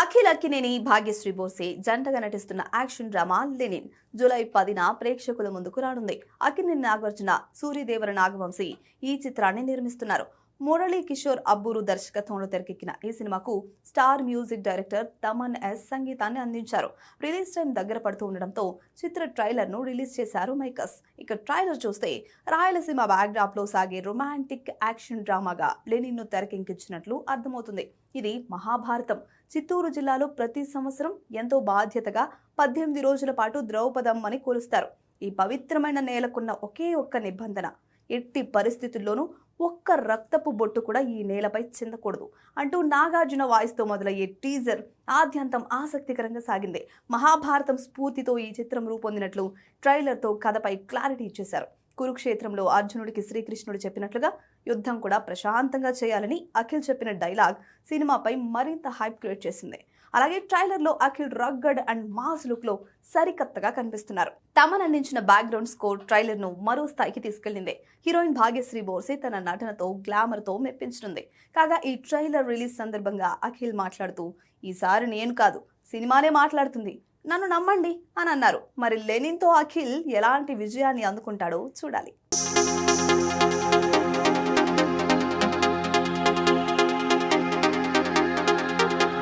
అఖిల్ అక్కినేని భాగ్యశ్రీ బోర్సే జంటగా నటిస్తున్న action drama Lenin July 10న ప్రేక్షకుల ముందుకు రానుంది. అక్కినేని నాగార్జున, సూర్యదేవర నాగవంశీ ఈ చిత్రాన్ని నిర్మిస్తున్నారు. మురళీ కిషోర్ అబ్బూరు దర్శకత్వంలో తెరకెక్కిన ఈ సినిమాకు star music director Thaman S సంగీతాన్ని అందించారు. రిలీజ్ టైం దగ్గర పడుతూ ఉండడంతో చిత్ర ట్రైలర్ ను రిలీజ్ చేశారు మేకర్స్. ఇక ట్రైలర్ చూస్తే రాయలసీమ బ్యాక్డ్రాప్ లో సాగే రొమాంటిక్ యాక్షన్ డ్రామాగా లెనిన్ ను తెరకెక్కించినట్లు అర్థమవుతుంది. ఇది మహాభారతం. చిత్తూరు జిల్లాలో ప్రతి సంవత్సరం ఎంతో బాధ్యతగా 18 రోజుల పాటు ద్రౌపదమ్మని కొలుస్తారు. ఈ పవిత్రమైన నేలకున్న ఒకే ఒక్క నిబంధన, ఎట్టి పరిస్థితుల్లోనూ ఒక్క రక్తపు బొట్టు కూడా ఈ నేలపై చెందకూడదు అంటూ నాగార్జున వాయిస్తో మొదలయ్యే టీజర్ ఆద్యంతం ఆసక్తికరంగా సాగింది. మహాభారతం స్ఫూర్తితో ఈ చిత్రం రూపొందినట్లు ట్రైలర్తో కథపై క్లారిటీ ఇచ్చేశారు. కురుక్షేత్రంలో అర్జునుడికి శ్రీకృష్ణుడు చెప్పినట్లుగా యుద్ధం కూడా ప్రశాంతంగా చేయాలని అఖిల్ చెప్పిన డైలాగ్ సినిమాపై మరింత హైప్ క్రియేట్ చేసింది. అలాగే ట్రైలర్ లో Akhil rugged and mass look లో సరికొత్తగా కనిపిస్తున్నారు. తమన్ అందించిన బ్యాక్గ్రౌండ్ స్కోర్ ట్రైలర్ ను మరో స్థాయికి తీసుకెళ్లింది. హీరోయిన్ భాగ్యశ్రీ బోర్సే తన నటనతో గ్లామర్ తో మెప్పించనుంది. కాగా ఈ ట్రైలర్ రిలీజ్ సందర్భంగా అఖిల్ మాట్లాడుతూ, ఈసారి నేను కాదు సినిమానే మాట్లాడుతుంది, నన్ను నమ్మండి అని అన్నారు. మరి లెనిన్ తో అఖిల్ ఎలాంటి విజయాన్ని అందుకుంటాడో చూడాలి.